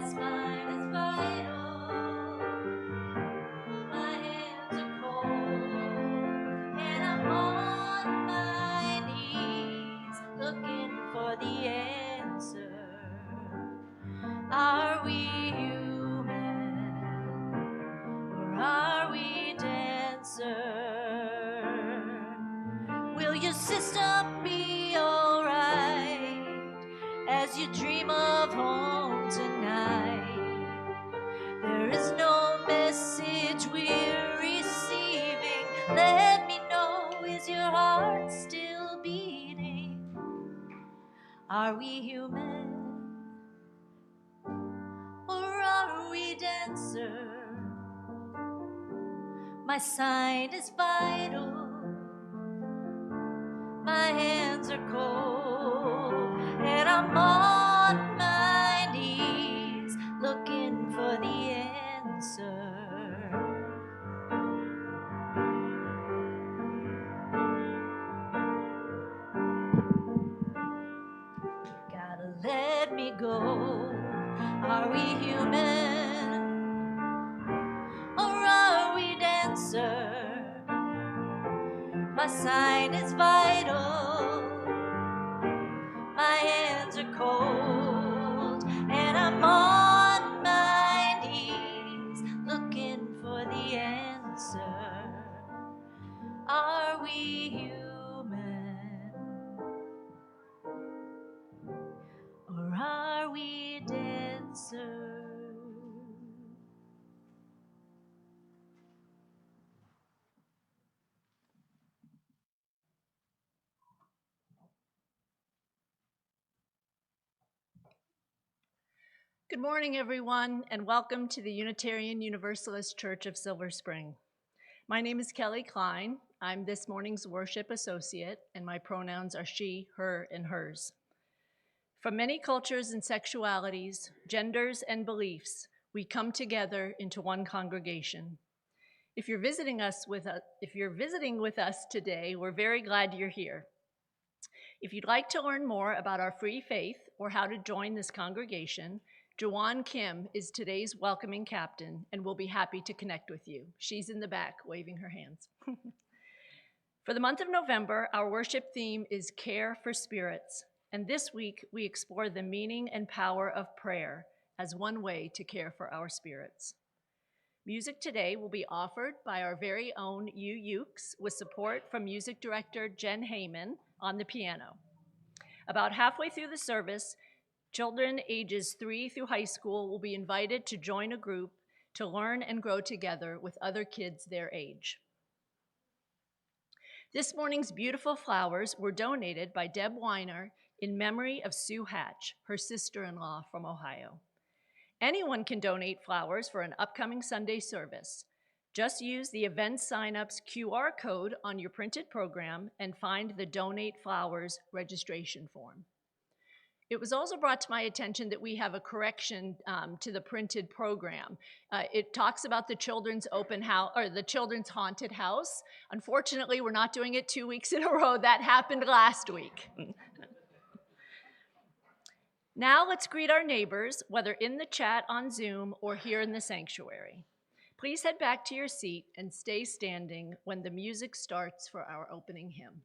spine is vital, my hands are cold, and I'm on my knees looking for the answer. Are we human, or are we dancer? Will your system be alright as you dream of home tonight? There is no message we're receiving. Let me know, is your heart still beating? Are we human, or are we dancer? My sign is vital, my hands are cold, and I'm on my knees looking for the answer. Gotta let me go. Are we human, or are we dancer? My sign is vital, my hands are cold, and I'm on my knees looking for the answer. Are we human, or are we dancer? Good morning, everyone, and welcome to the Unitarian Universalist Church of Silver Spring. My name is Kelly Klein. I'm this morning's worship associate, and my pronouns are she, her, and hers. From many cultures and sexualities, genders, and beliefs, we come together into one congregation. If you're visiting with us today, we're very glad you're here. If you'd like to learn more about our free faith or how to join this congregation, Jawan Kim is today's welcoming captain and will be happy to connect with you. She's in the back waving her hands. For the month of November, our worship theme is Care for Spirits, and this week we explore the meaning and power of prayer as one way to care for our spirits. Music today will be offered by our very own Ukes with support from music director Jen Heyman on the piano. About halfway through the service, children ages 3 through high school will be invited to join a group to learn and grow together with other kids their age. This morning's beautiful flowers were donated by Deb Weiner in memory of Sue Hatch, her sister-in-law from Ohio. Anyone can donate flowers for an upcoming Sunday service. Just use the event sign-ups QR code on your printed program and find the Donate Flowers registration form. It was also brought to my attention that we have a correction to the printed program. It talks about the children's open house, or the children's haunted house. Unfortunately, we're not doing it 2 weeks in a row. That happened last week. Now let's greet our neighbors, whether in the chat on Zoom or here in the sanctuary. Please head back to your seat and stay standing when the music starts for our opening hymn.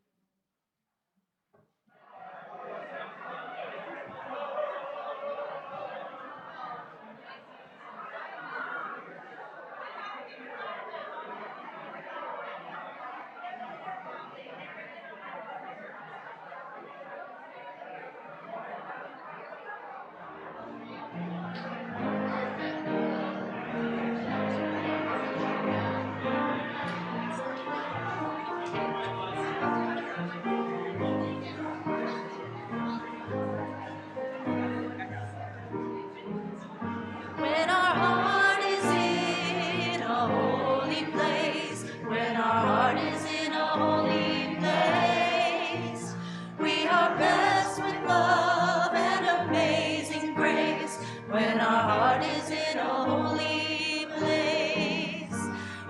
When our heart is in a holy place, when our heart is in a holy place, we are blessed with love and amazing grace. When our heart is in a holy place,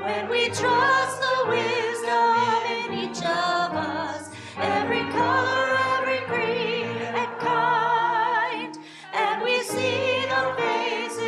when we trust the wisdom in each of us, every color, every creed and kind, and we see the faces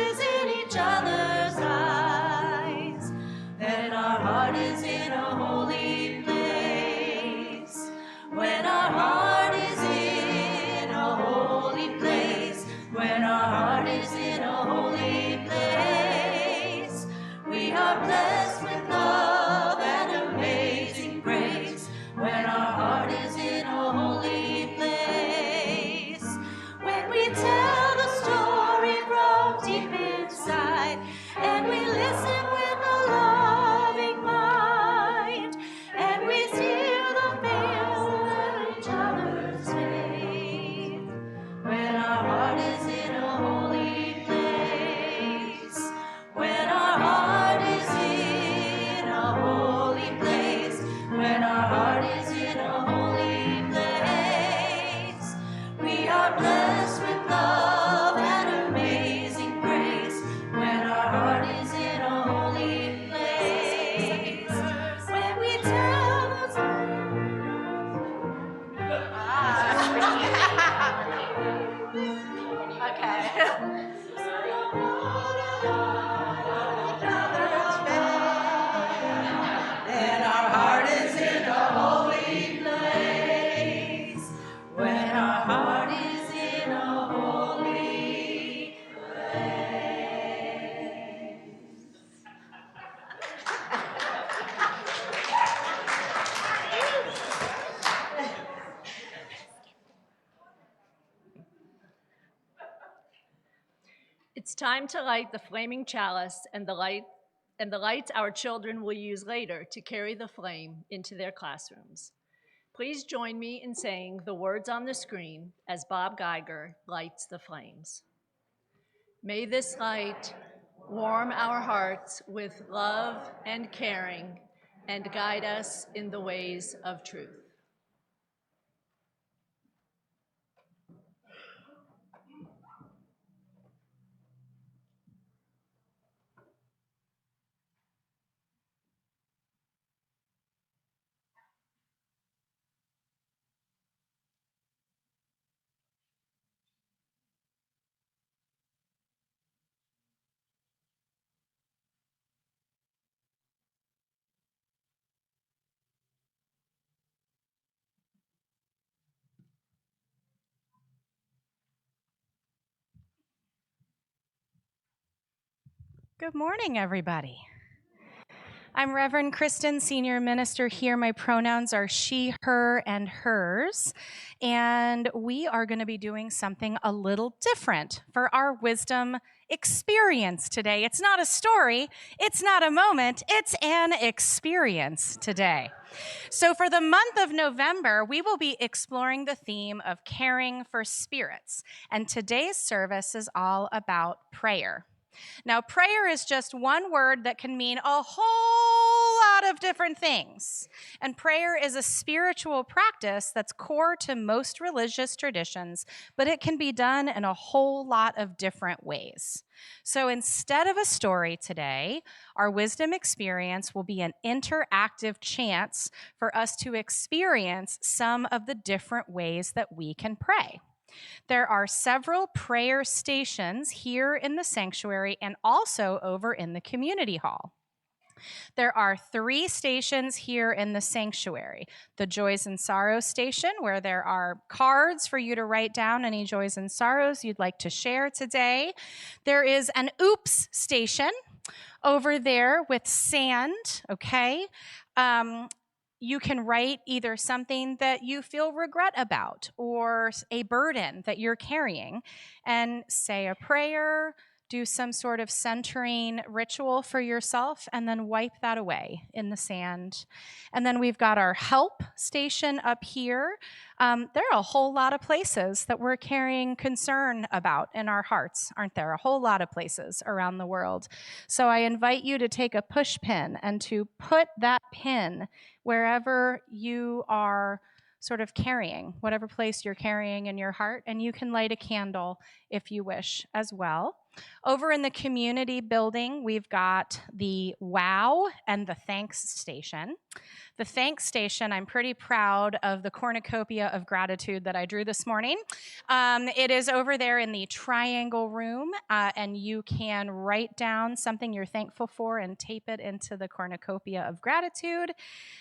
light, and we listen with a loving mind, and we steer the veils of each other's faith. When our heart is in a holy place, when our heart is in a holy place, when our heart is in a holy place, we are blessed with love and amazing grace. When our heart is in a holy place, when we tell the then our heart is in a holy place. When our heart is in a holy It's time to light the flaming chalice and the lights our children will use later to carry the flame into their classrooms. Please join me in saying the words on the screen as Bob Geiger lights the flames. May this light warm our hearts with love and caring and guide us in the ways of truth. Good morning, everybody. I'm Reverend Kristen, Senior Minister here. My pronouns are she, her, and hers. And we are going to be doing something a little different for our wisdom experience today. It's not a story, it's not a moment, it's an experience today. So for the month of November, we will be exploring the theme of caring for spirits. And today's service is all about prayer. Now, prayer is just one word that can mean a whole lot of different things. And prayer is a spiritual practice that's core to most religious traditions, but it can be done in a whole lot of different ways. So instead of a story today, our wisdom experience will be an interactive chance for us to experience some of the different ways that we can pray. There are several prayer stations here in the sanctuary and also over in the community hall. There are 3 stations here in the sanctuary. The Joys and Sorrows station, where there are cards for you to write down any joys and sorrows you'd like to share today. There is an Oops station over there with sand, okay? You can write either something that you feel regret about or a burden that you're carrying and say a prayer, do some sort of centering ritual for yourself, and then wipe that away in the sand. And then we've got our help station up here. There are a whole lot of places that we're carrying concern about in our hearts, aren't there? A whole lot of places around the world. So I invite you to take a push pin and to put that pin wherever you are sort of carrying, whatever place you're carrying in your heart, and you can light a candle if you wish as well. Over in the community building, we've got the Wow and the Thanks station. The Thanks station, I'm pretty proud of the cornucopia of gratitude that I drew this morning. It is over there in the triangle room, and you can write down something you're thankful for and tape it into the cornucopia of gratitude.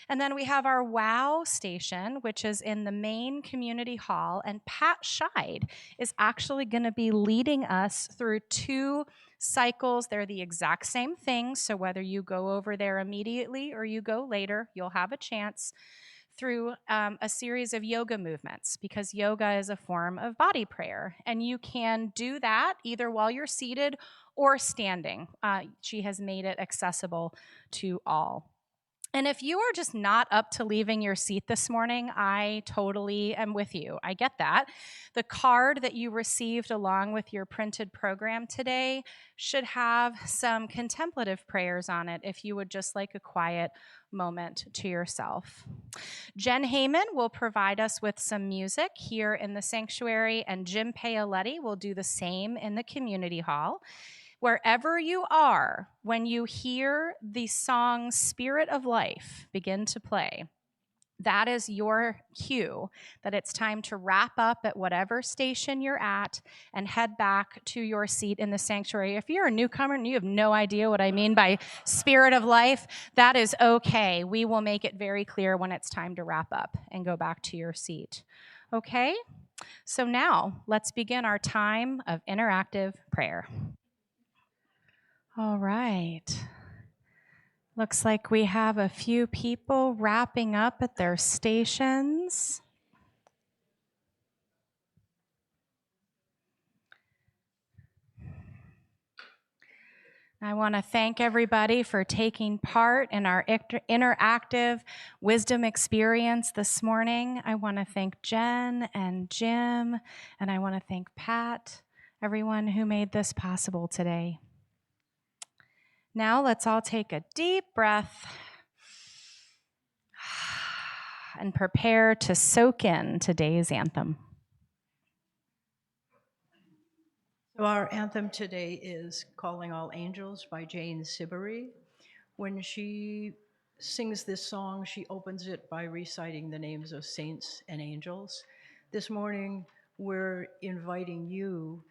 And then we have our Wow station, which is in the main community hall, and Pat Scheid is actually going to be leading us through 2 cycles. They're the exact same thing, so whether you go over there immediately or you go later, you'll have a chance. through a series of yoga movements, because yoga is a form of body prayer. And you can do that either while you're seated or standing. She has made it accessible to all. And if you are just not up to leaving your seat this morning, I totally am with you. I get that. The card that you received along with your printed program today should have some contemplative prayers on it if you would just like a quiet moment to yourself. Jen Heyman will provide us with some music here in the sanctuary, and Jim Paoletti will do the same in the community hall. Wherever you are, when you hear the song Spirit of Life begin to play, that is your cue that it's time to wrap up at whatever station you're at and head back to your seat in the sanctuary. If you're a newcomer and you have no idea what I mean by Spirit of Life, that is okay. We will make it very clear when it's time to wrap up and go back to your seat. Okay? So now let's begin our time of interactive prayer. All right. Looks like we have a few people wrapping up at their stations. I want to thank everybody for taking part in our interactive wisdom experience this morning. I want to thank Jen and Jim, and I want to thank Pat, everyone who made this possible today. Now let's all take a deep breath and prepare to soak in today's anthem. So our anthem today is Calling All Angels by Jane Siberry. When she sings this song, she opens it by reciting the names of saints and angels. This morning, we're inviting you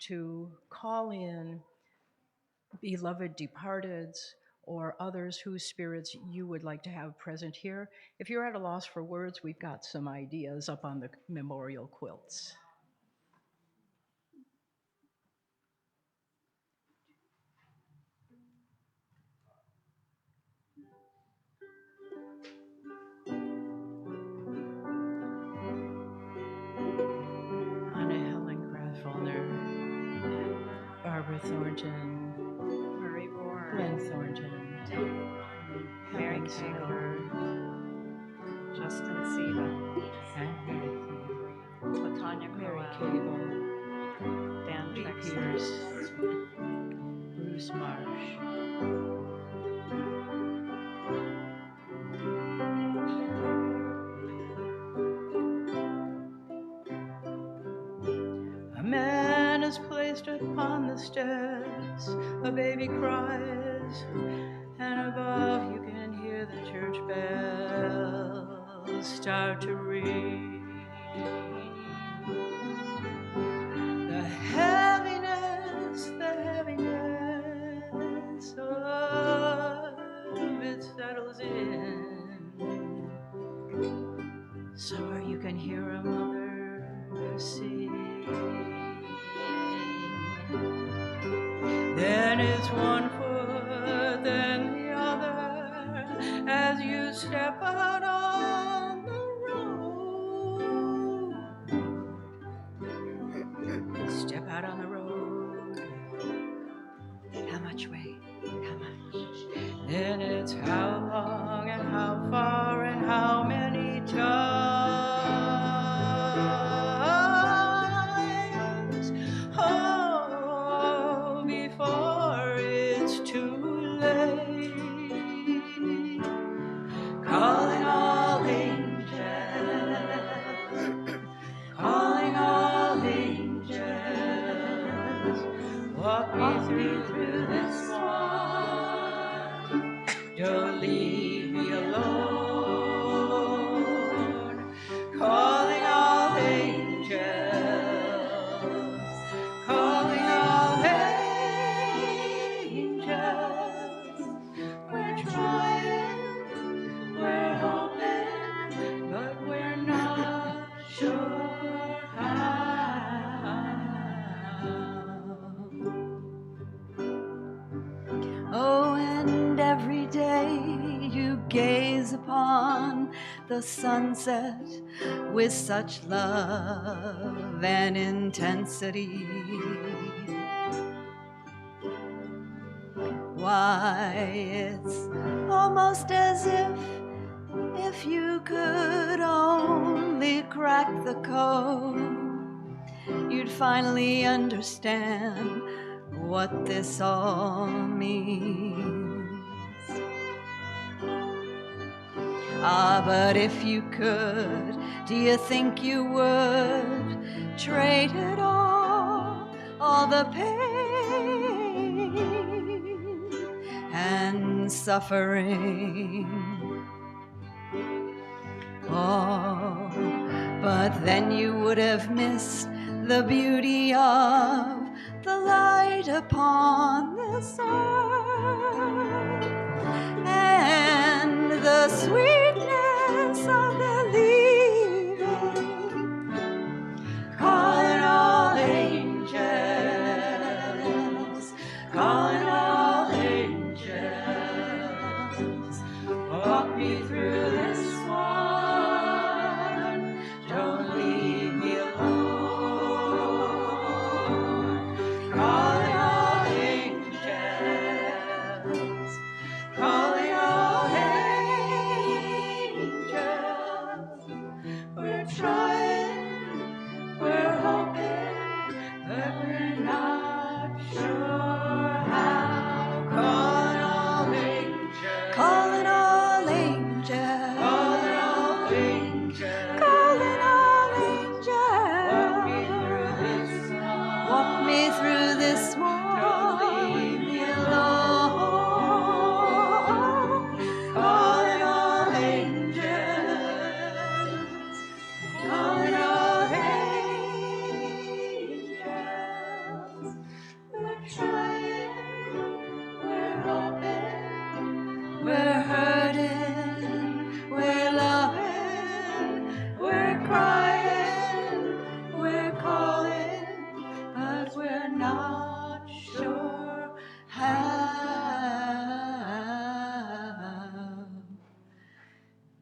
to call in beloved departeds or others whose spirits you would like to have present here. If you're at a loss for words, we've got some ideas up on the memorial quilts. Anna Helen Graffelner, Barbara Thornton, Marie Moore, Glenn Thornton, Mary Helen Siegler, Justin Siva, Latanya Mary Crowell, Cable, Dan Lee Trexler, Pierce, Bruce Marsh. A man is placed upon the steps, a baby cries, and above you can hear the church bells start to ring. The heaviness of it settles in, somewhere you can hear a mother sing. Then it's one foot, then the other, as you step out on the road. Step out on the road. How much way? How much? Then it's how long and how far and how many times. Oh, before it's too late. Calling all angels, calling all angels, walk me through this one. Don't leave me alone. Calling all angels, calling all angels. We're trying, we're hoping, but we're not sure how. Oh, and every day you gaze upon the sunset with such love and intensity. Why, it's almost as if you could only crack the code, you'd finally understand what this all means. Ah, but if you could, do you think you would trade it all the pain and suffering? Oh, but then you would have missed the beauty of the light upon this earth and the sweetness of believing. Calling all angels, calling all angels, walk me through this one, don't leave me alone. Calling all angels, calling all angels, we're trying, we're hoping, but we're not sure how. Calling all angels, calling all angels, calling all angels, calling all angels. Walk me through this one, don't leave me alone. Calling all angels, calling all angels. We're trying, we're hoping, we're hurting, we're loving, we're crying, we're calling, but we're not sure how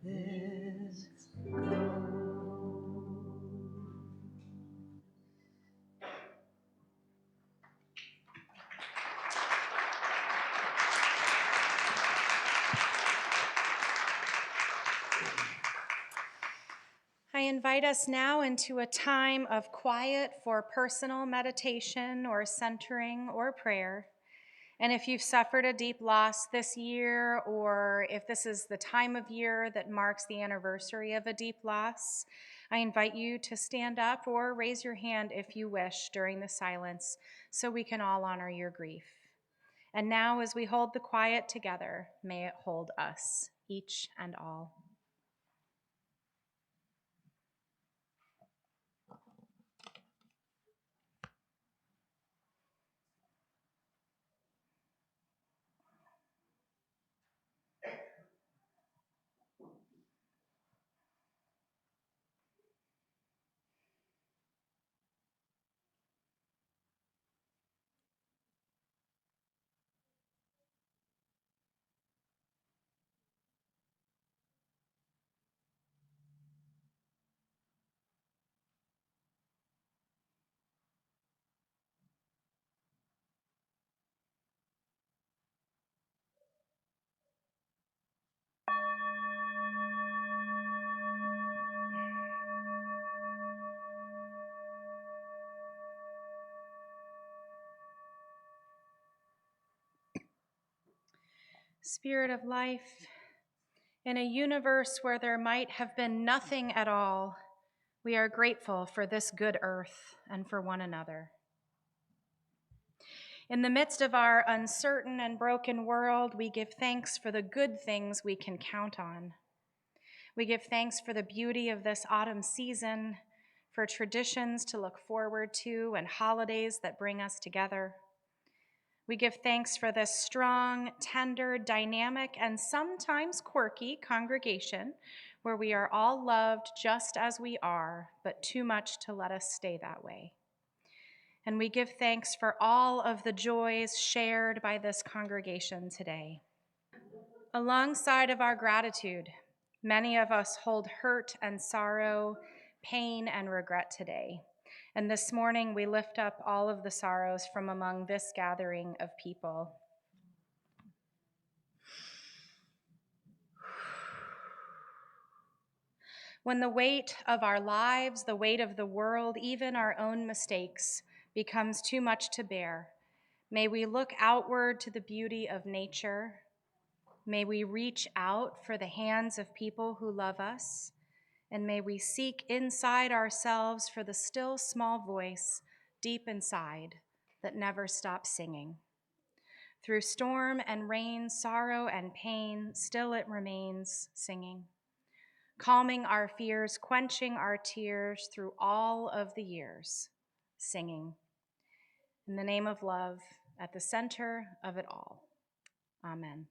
this goes. I invite us now into a time of quiet for personal meditation or centering or prayer. And if you've suffered a deep loss this year, or if this is the time of year that marks the anniversary of a deep loss, I invite you to stand up or raise your hand if you wish during the silence so we can all honor your grief. And now, as we hold the quiet together, may it hold us, each and all. Spirit of life, in a universe where there might have been nothing at all, we are grateful for this good earth and for one another. In the midst of our uncertain and broken world, we give thanks for the good things we can count on. We give thanks for the beauty of this autumn season, for traditions to look forward to and holidays that bring us together. We give thanks for this strong, tender, dynamic, and sometimes quirky congregation where we are all loved just as we are, but too much to let us stay that way. And we give thanks for all of the joys shared by this congregation today. Alongside of our gratitude, many of us hold hurt and sorrow, pain and regret today. And this morning we lift up all of the sorrows from among this gathering of people. When the weight of our lives, the weight of the world, even our own mistakes, becomes too much to bear, may we look outward to the beauty of nature. May we reach out for the hands of people who love us, and may we seek inside ourselves for the still small voice deep inside that never stops singing. Through storm and rain, sorrow and pain, still it remains singing, calming our fears, quenching our tears through all of the years, singing. In the name of love, at the center of it all. Amen.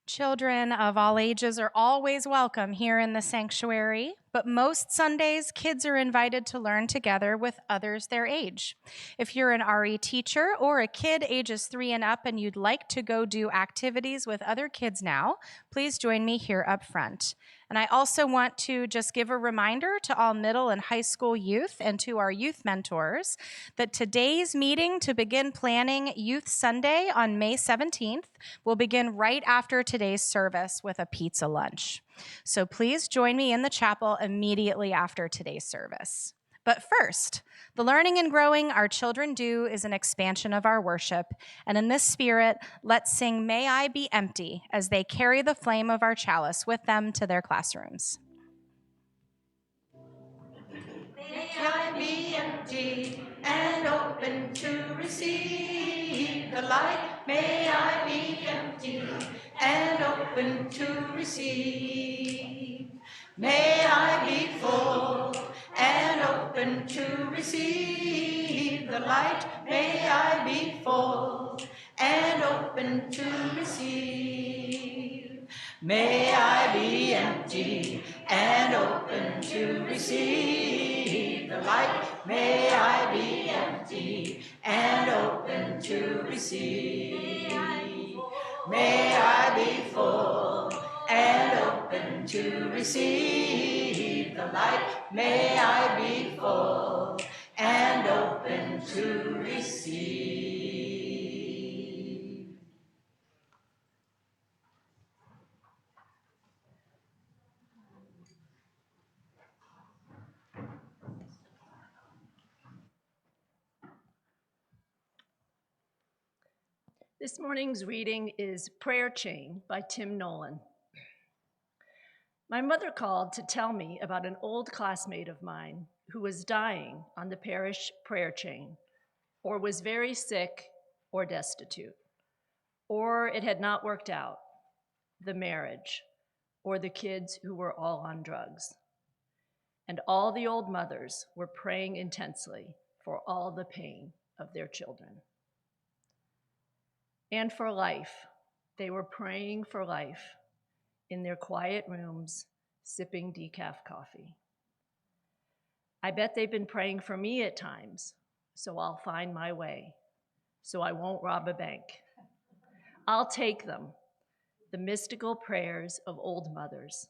Children of all ages are always welcome here in the sanctuary, but most Sundays, kids are invited to learn together with others their age. If you're an RE teacher or a kid ages 3 and up and you'd like to go do activities with other kids now, please join me here up front. And I also want to just give a reminder to all middle and high school youth and to our youth mentors that today's meeting to begin planning Youth Sunday on May 17th will begin right after today's service with a pizza lunch. So please join me in the chapel immediately after today's service. But first, the learning and growing our children do is an expansion of our worship. And in this spirit, let's sing May I Be Empty as they carry the flame of our chalice with them to their classrooms. May I be empty and open to receive the light. May I be empty and open to receive. May I be full and open to receive the light. May I be full and open to receive. May I be empty and open to receive the light. May I be empty and open to receive. May I be full and open to receive the light. May I be full and open to receive. This morning's reading is Prayer Chain by Tim Nolan. My mother called to tell me about an old classmate of mine who was dying on the parish prayer chain, or was very sick or destitute, or it had not worked out, the marriage, or the kids who were all on drugs. And all the old mothers were praying intensely for all the pain of their children. And for life, they were praying for life in their quiet rooms, sipping decaf coffee. I bet they've been praying for me at times, so I'll find my way, so I won't rob a bank. I'll take them, the mystical prayers of old mothers.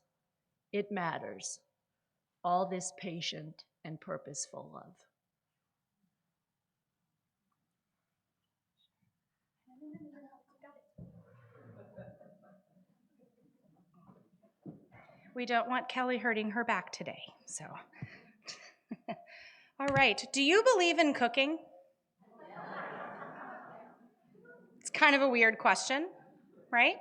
It matters, all this patient and purposeful love. We don't want Kelly hurting her back today, so. All right, do you believe in cooking? It's kind of a weird question, right?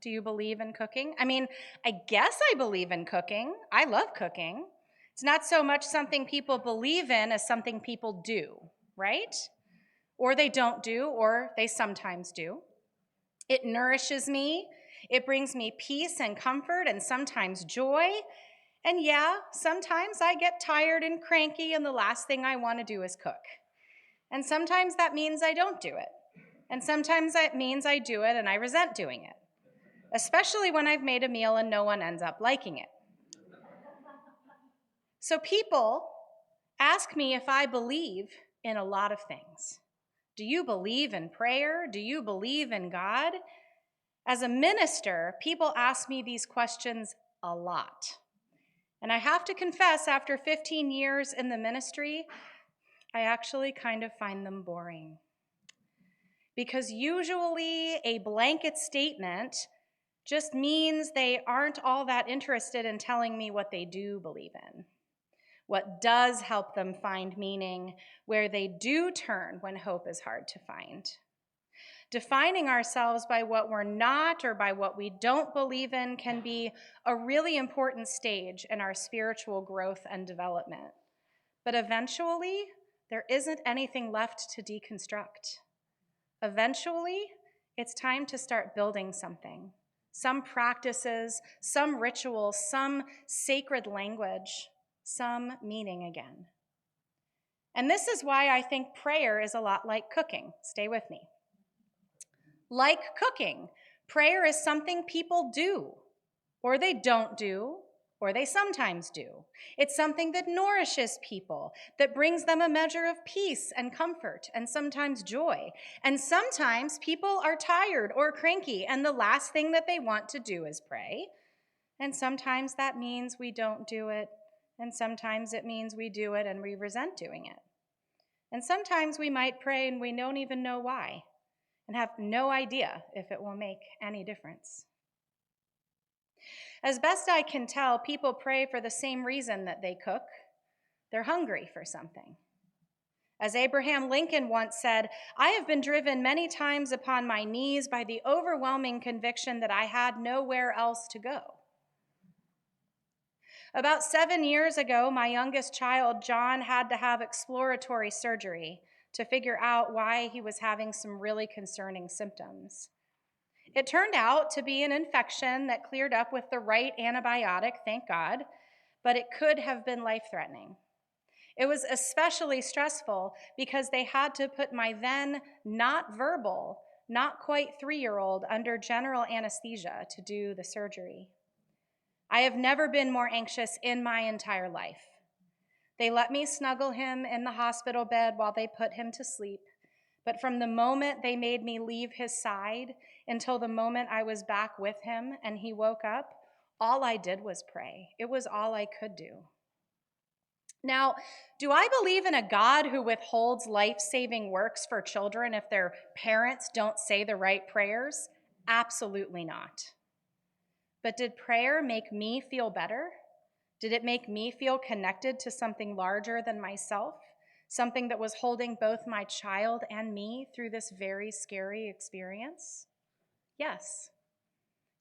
Do you believe in cooking? I mean, I guess I believe in cooking. I love cooking. It's not so much something people believe in as something people do, right? Or they don't do, or they sometimes do. It nourishes me. It brings me peace and comfort and sometimes joy. And yeah, sometimes I get tired and cranky and the last thing I want to do is cook. And sometimes that means I don't do it. And sometimes that means I do it and I resent doing it, especially when I've made a meal and no one ends up liking it. So people ask me if I believe in a lot of things. Do you believe in prayer? Do you believe in God? As a minister, people ask me these questions a lot. And I have to confess, after 15 years in the ministry, I actually kind of find them boring. Because usually a blanket statement just means they aren't all that interested in telling me what they do believe in, what does help them find meaning, where they do turn when hope is hard to find. Defining ourselves by what we're not or by what we don't believe in can be a really important stage in our spiritual growth and development. But eventually, there isn't anything left to deconstruct. Eventually, it's time to start building something. Some practices, some rituals, some sacred language, some meaning again. And this is why I think prayer is a lot like cooking. Stay with me. Like cooking, prayer is something people do, or they don't do, or they sometimes do. It's something that nourishes people, that brings them a measure of peace and comfort, and sometimes joy. And sometimes people are tired or cranky, and the last thing that they want to do is pray. And sometimes that means we don't do it, and sometimes it means we do it and we resent doing it. And sometimes we might pray and we don't even know why, and have no idea if it will make any difference. As best I can tell, people pray for the same reason that they cook. They're hungry for something. As Abraham Lincoln once said, "I have been driven many times upon my knees by the overwhelming conviction that I had nowhere else to go." About 7 years ago, my youngest child, John, had to have exploratory surgery to figure out why he was having some really concerning symptoms. It turned out to be an infection that cleared up with the right antibiotic, thank God, but it could have been life-threatening. It was especially stressful because they had to put my then not verbal, not quite 3-year-old under general anesthesia to do the surgery. I have never been more anxious in my entire life. They let me snuggle him in the hospital bed while they put him to sleep. But from the moment they made me leave his side until the moment I was back with him and he woke up, all I did was pray. It was all I could do. Now, do I believe in a God who withholds life-saving works for children if their parents don't say the right prayers? Absolutely not. But did prayer make me feel better? Did it make me feel connected to something larger than myself? Something that was holding both my child and me through this very scary experience? Yes.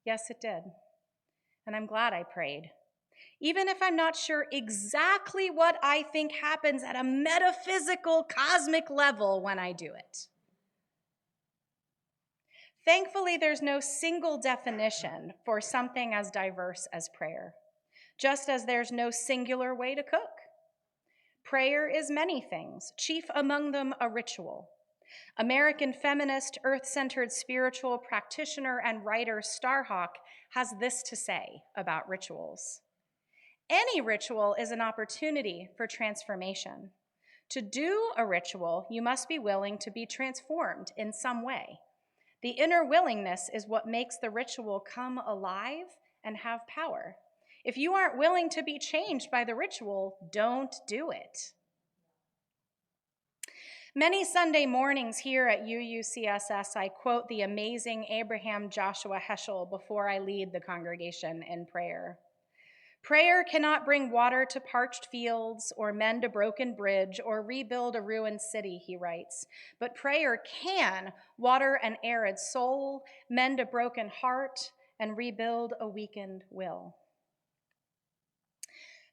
Yes, it did. And I'm glad I prayed. even if I'm not sure exactly what I think happens at a metaphysical, cosmic level when I do it. Thankfully, there's no single definition for something as diverse as prayer, just as there's no singular way to cook. Prayer is many things, chief among them a ritual. American feminist, earth-centered spiritual practitioner and writer Starhawk has this to say about rituals. Any ritual is an opportunity for transformation. To do a ritual, you must be willing to be transformed in some way. The inner willingness is what makes the ritual come alive and have power. If you aren't willing to be changed by the ritual, don't do it. Many Sunday mornings here at UUCSS, I quote the amazing Abraham Joshua Heschel before I lead the congregation in prayer. Prayer cannot bring water to parched fields or mend a broken bridge or rebuild a ruined city, he writes. But prayer can water an arid soul, mend a broken heart, and rebuild a weakened will.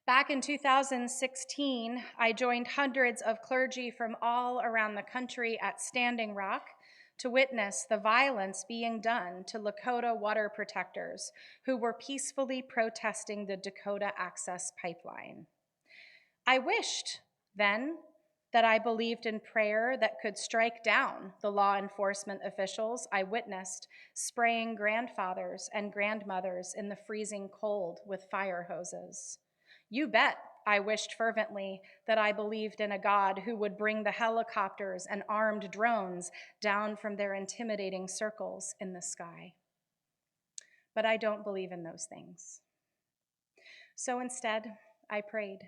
Back in 2016, I joined hundreds of clergy from all around the country at Standing Rock to witness the violence being done to Lakota water protectors who were peacefully protesting the Dakota Access Pipeline. I wished then that I believed in prayer that could strike down the law enforcement officials I witnessed spraying grandfathers and grandmothers in the freezing cold with fire hoses. You bet I wished fervently that I believed in a God who would bring the helicopters and armed drones down from their intimidating circles in the sky. But I don't believe in those things. So instead, I prayed.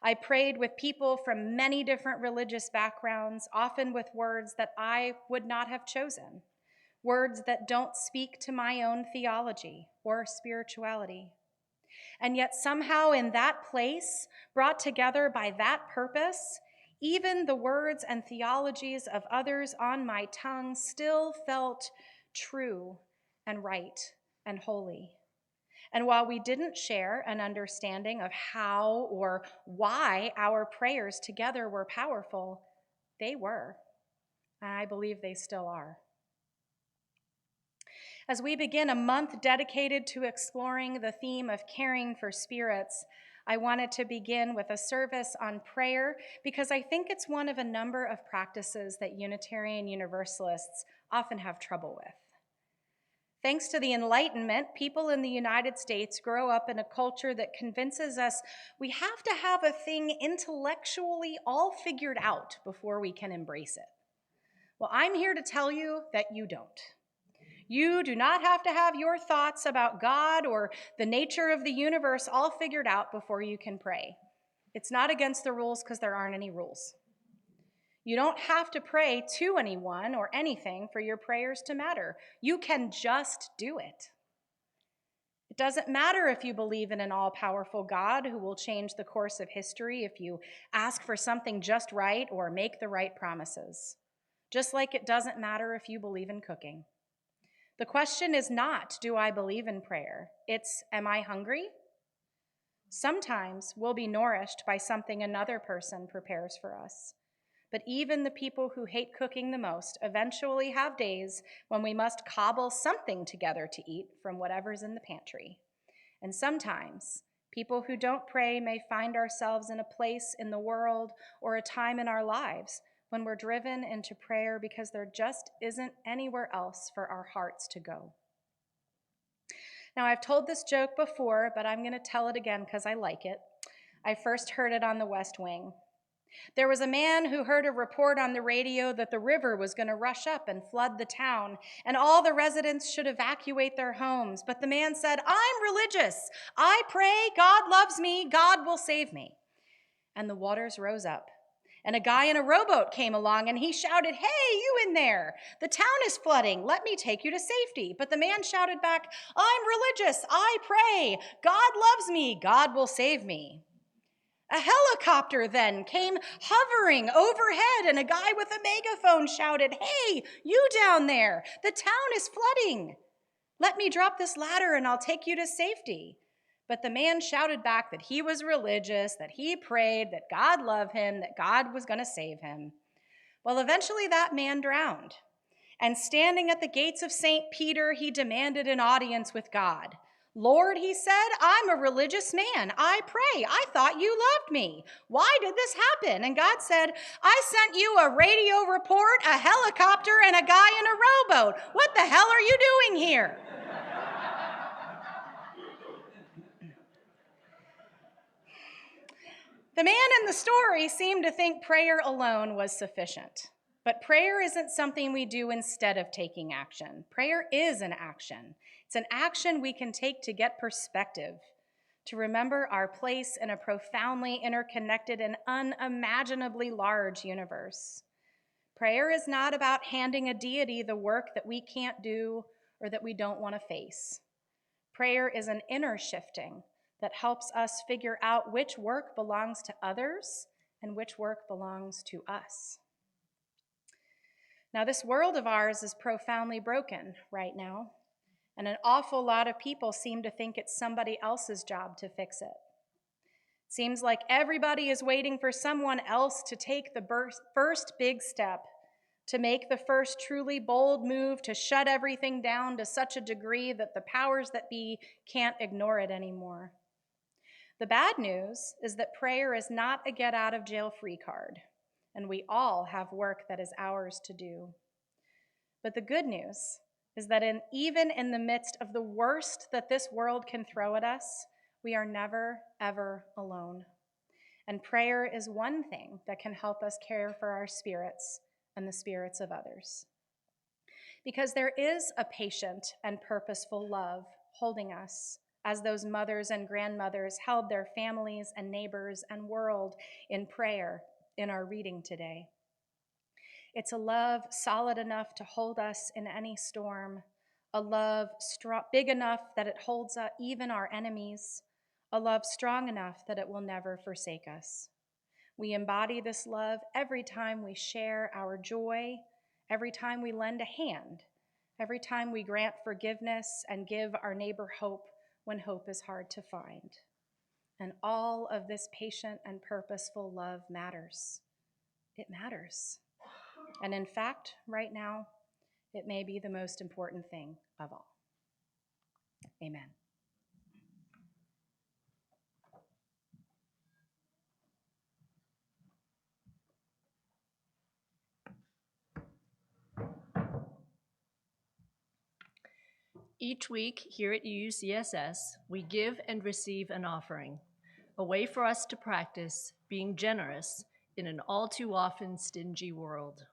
I prayed with people from many different religious backgrounds, often with words that I would not have chosen, words that don't speak to my own theology or spirituality. And yet somehow in that place, brought together by that purpose, even the words and theologies of others on my tongue still felt true and right and holy. And while we didn't share an understanding of how or why our prayers together were powerful, they were, and I believe they still are. As we begin a month dedicated to exploring the theme of caring for spirits, I wanted to begin with a service on prayer because I think it's one of a number of practices that Unitarian Universalists often have trouble with. Thanks to the Enlightenment, people in the United States grow up in a culture that convinces us we have to have a thing intellectually all figured out before we can embrace it. Well, I'm here to tell you that you don't. You do not have to have your thoughts about God or the nature of the universe all figured out before you can pray. It's not against the rules because there aren't any rules. You don't have to pray to anyone or anything for your prayers to matter. You can just do it. It doesn't matter if you believe in an all-powerful God who will change the course of history if you ask for something just right or make the right promises. Just like it doesn't matter if you believe in cooking. The question is not, do I believe in prayer? It's, am I hungry? Sometimes we'll be nourished by something another person prepares for us. But even the people who hate cooking the most eventually have days when we must cobble something together to eat from whatever's in the pantry. And sometimes people who don't pray may find ourselves in a place in the world or a time in our lives when we're driven into prayer because there just isn't anywhere else for our hearts to go. Now, I've told this joke before, but I'm going to tell it again because I like it. I first heard it on the West Wing. There was a man who heard a report on the radio that the river was going to rush up and flood the town, and all the residents should evacuate their homes. But the man said, I'm religious. I pray, God loves me, God will save me. And the waters rose up. And a guy in a rowboat came along and he shouted, hey, you in there, the town is flooding, let me take you to safety. But the man shouted back, I'm religious, I pray, God loves me, God will save me. A helicopter then came hovering overhead and a guy with a megaphone shouted, hey, you down there, the town is flooding. Let me drop this ladder and I'll take you to safety. But the man shouted back that he was religious, that he prayed, that God loved him, that God was going to save him. Well, eventually that man drowned. And standing at the gates of St. Peter, he demanded an audience with God. Lord, he said, I'm a religious man. I pray. I thought you loved me. Why did this happen? And God said, I sent you a radio report, a helicopter, and a guy in a rowboat. What the hell are you doing here? The man in the story seemed to think prayer alone was sufficient. But prayer isn't something we do instead of taking action. Prayer is an action. It's an action we can take to get perspective, to remember our place in a profoundly interconnected and unimaginably large universe. Prayer is not about handing a deity the work that we can't do or that we don't want to face. Prayer is an inner shifting that helps us figure out which work belongs to others and which work belongs to us. Now, this world of ours is profoundly broken right now, and an awful lot of people seem to think it's somebody else's job to fix it. Seems like everybody is waiting for someone else to take the first big step, to make the first truly bold move to shut everything down to such a degree that the powers that be can't ignore it anymore. The bad news is that prayer is not a get-out-of-jail-free card, and we all have work that is ours to do. But the good news is that even in the midst of the worst that this world can throw at us, we are never, ever alone. And prayer is one thing that can help us care for our spirits and the spirits of others. Because there is a patient and purposeful love holding us as those mothers and grandmothers held their families and neighbors and world in prayer in our reading today. It's a love solid enough to hold us in any storm, a love big enough that it holds even our enemies, a love strong enough that it will never forsake us. We embody this love every time we share our joy, every time we lend a hand, every time we grant forgiveness and give our neighbor hope when hope is hard to find. And all of this patient and purposeful love matters. It matters. And in fact, right now, it may be the most important thing of all. Amen. Each week here at UCSS, we give and receive an offering, a way for us to practice being generous in an all too often stingy world.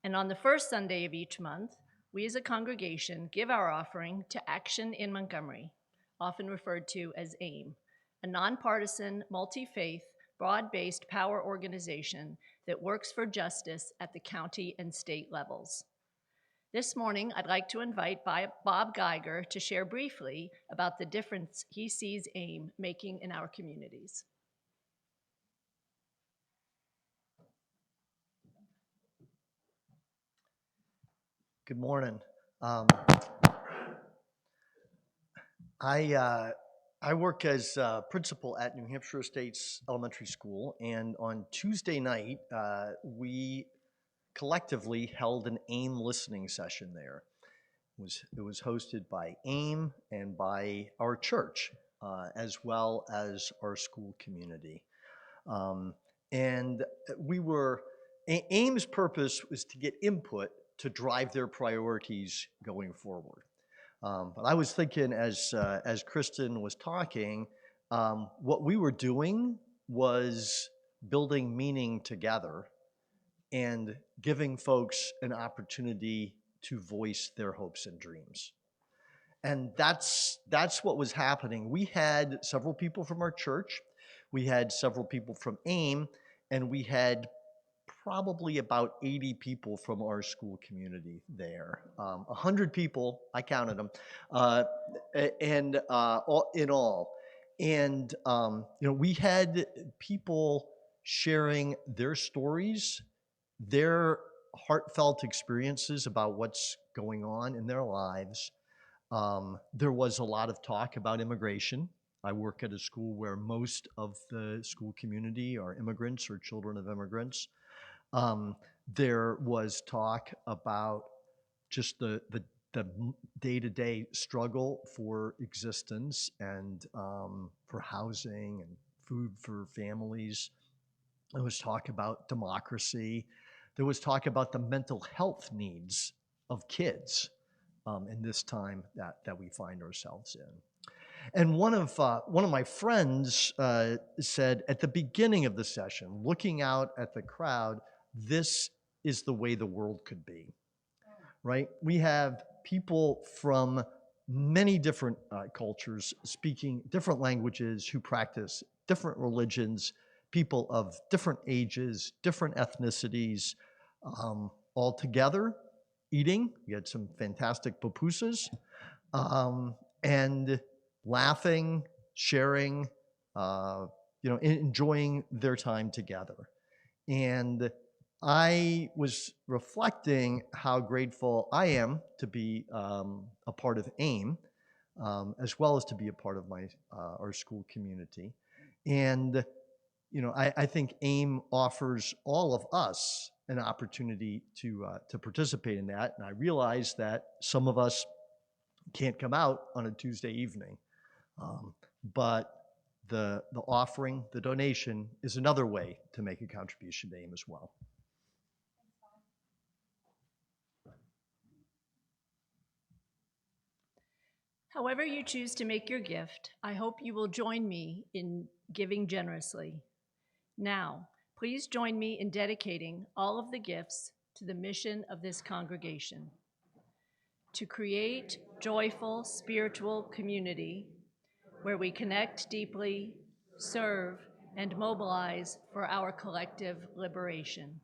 And on the first Sunday of each month, we as a congregation give our offering to Action in Montgomery, often referred to as AIM, a nonpartisan, multi-faith, broad-based power organization that works for justice at the county and state levels. This morning, I'd like to invite Bob Geiger to share briefly about the difference he sees AIM making in our communities. Good morning. I work as principal at New Hampshire Estates Elementary School, and on Tuesday night, we collectively held an AIM listening session there. It was hosted by AIM and by our church, as well as our school community. And AIM's purpose was to get input to drive their priorities going forward. But I was thinking as Kristen was talking, what we were doing was building meaning together and giving folks an opportunity to voice their hopes and dreams. And that's what was happening. We had several people from our church, we had several people from AIM, and we had probably about 80 people from our school community there. 100 people, I counted them, in all. And we had people sharing their stories, their heartfelt experiences about what's going on in their lives, There was a lot of talk about immigration. I work at a school where most of the school community are immigrants or children of immigrants. There was talk about just the day-to-day struggle for existence and for housing and food for families. There was talk about democracy. There was talk about the mental health needs of kids in this time that we find ourselves in. And one of my friends said at the beginning of the session, looking out at the crowd, this is the way the world could be, right? We have people from many different cultures speaking different languages who practice different religions, people of different ages, different ethnicities, all together eating. We had some fantastic pupusas, and laughing, sharing, enjoying their time together. And I was reflecting how grateful I am to be a part of AIM, as well as to be a part of our school community. And I think AIM offers all of us an opportunity to participate in that. And I realize that some of us can't come out on a Tuesday evening, but the offering, the donation, is another way to make a contribution to AIM as well. However you choose to make your gift, I hope you will join me in giving generously. Now, please join me in dedicating all of the gifts to the mission of this congregation: to create joyful spiritual community where we connect deeply, serve, and mobilize for our collective liberation.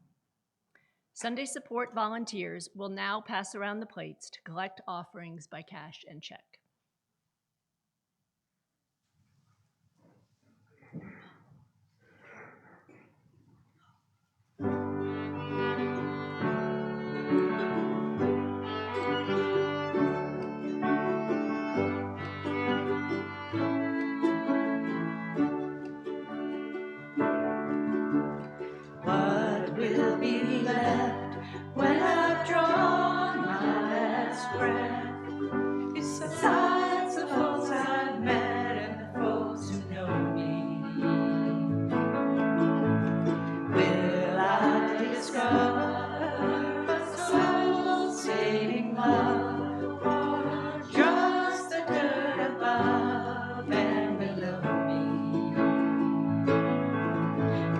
Sunday support volunteers will now pass around the plates to collect offerings by cash and check. What will be left when I've drawn my last breath? Besides the folks I've met and the folks who know me, will I discover a soul-saving love, or just the dirt above and below me?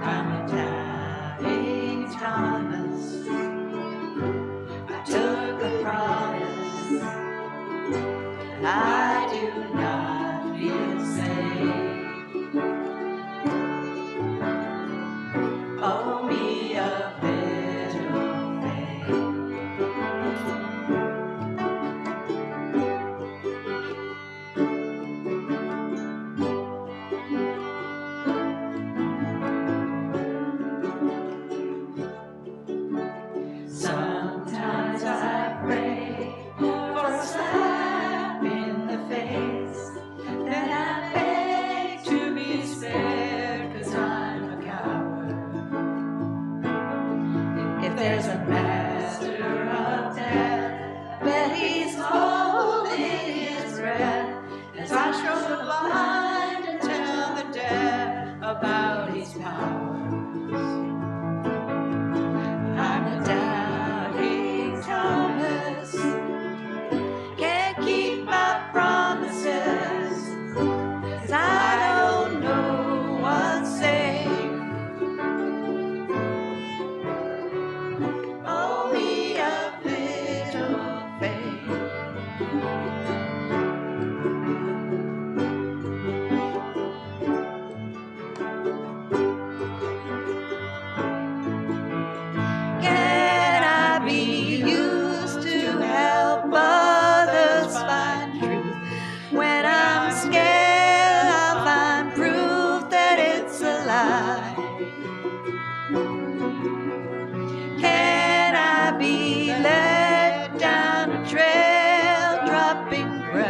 I'm a doubting Thomas. I took a promise, and I do not feel safe. Oh, me a little faith. Sometimes I pray for a slap in the face, then I beg to be spared, 'cause I'm a coward. If there's a master of death, I bet he's holding his breath as I stroke the blind and tell the deaf about his powers. I'm a doubting Thomas, can't keep my promises, 'cause I don't know what's safe. Oh, me a little faith. Can I be used to help others find truth? When I'm scared, I'll find proof that it's a lie. Can I be led down a trail, dropping breath?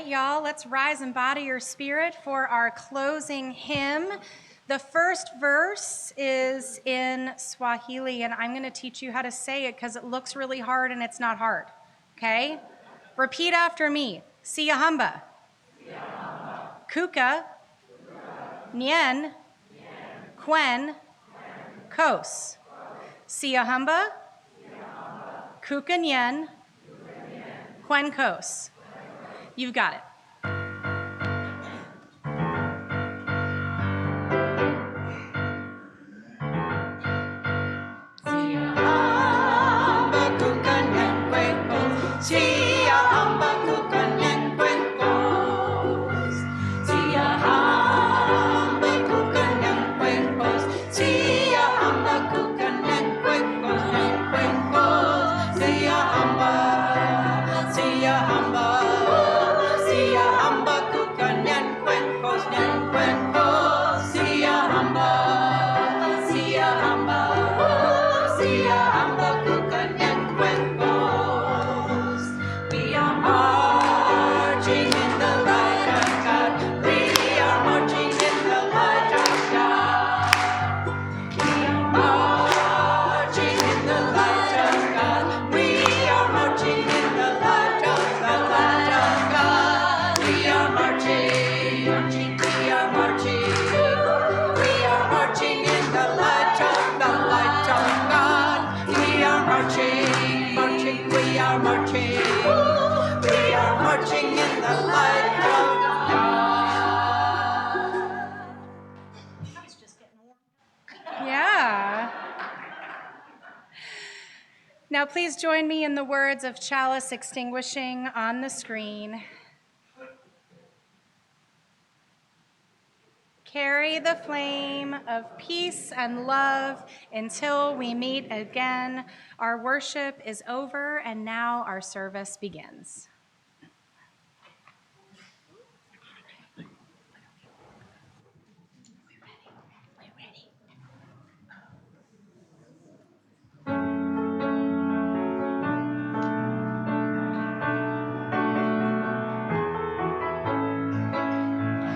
right, y'all, let's rise and body your spirit for our closing hymn. The first verse is in Swahili, and I'm going to teach you how to say it because it looks really hard and it's not hard. Okay? Repeat after me. Siyahamba. Kuka. Nyen. Quen. Kos. Siyahamba. Kuka Nyen. Quen Kos. You've got it. Yeah. Now please join me in the words of chalice extinguishing on the screen. Carry the flame of peace and love until we meet again. Our worship is over, and now our service begins.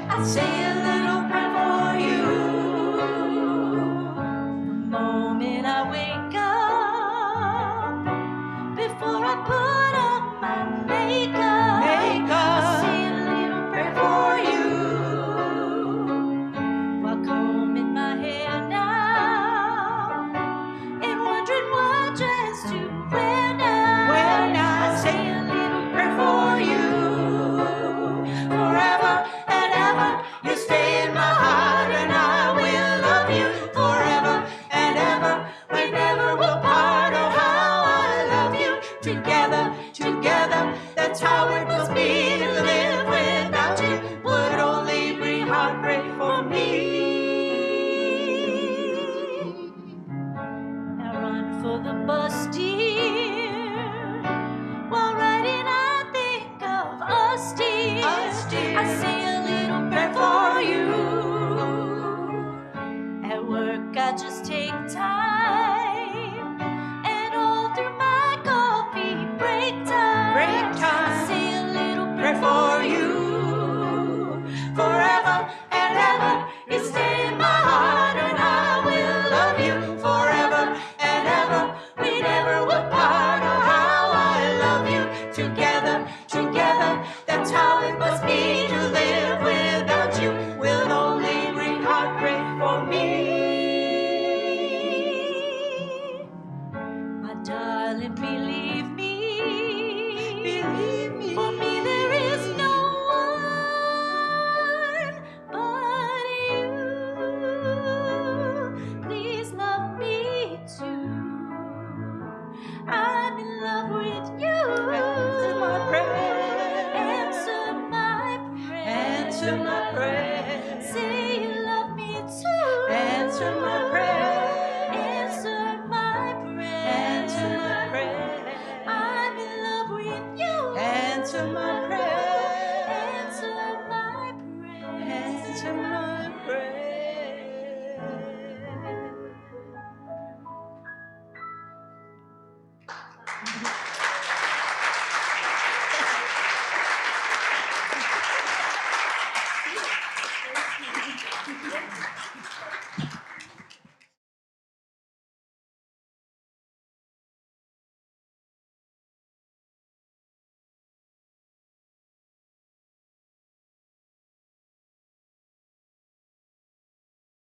I'll say a little prayer for you the moment I wake up, before I put on my makeup. I'll say a little prayer for you while combing my hair now and wondering what dress to wear now. I'll say a little prayer for you forever. You stay in my heart, and I will love you forever and ever. We never will part. Oh, how I love you. Together, together, that's how it must be to live without you. Would only bring heartbreak for me. Now run for the bus, dear.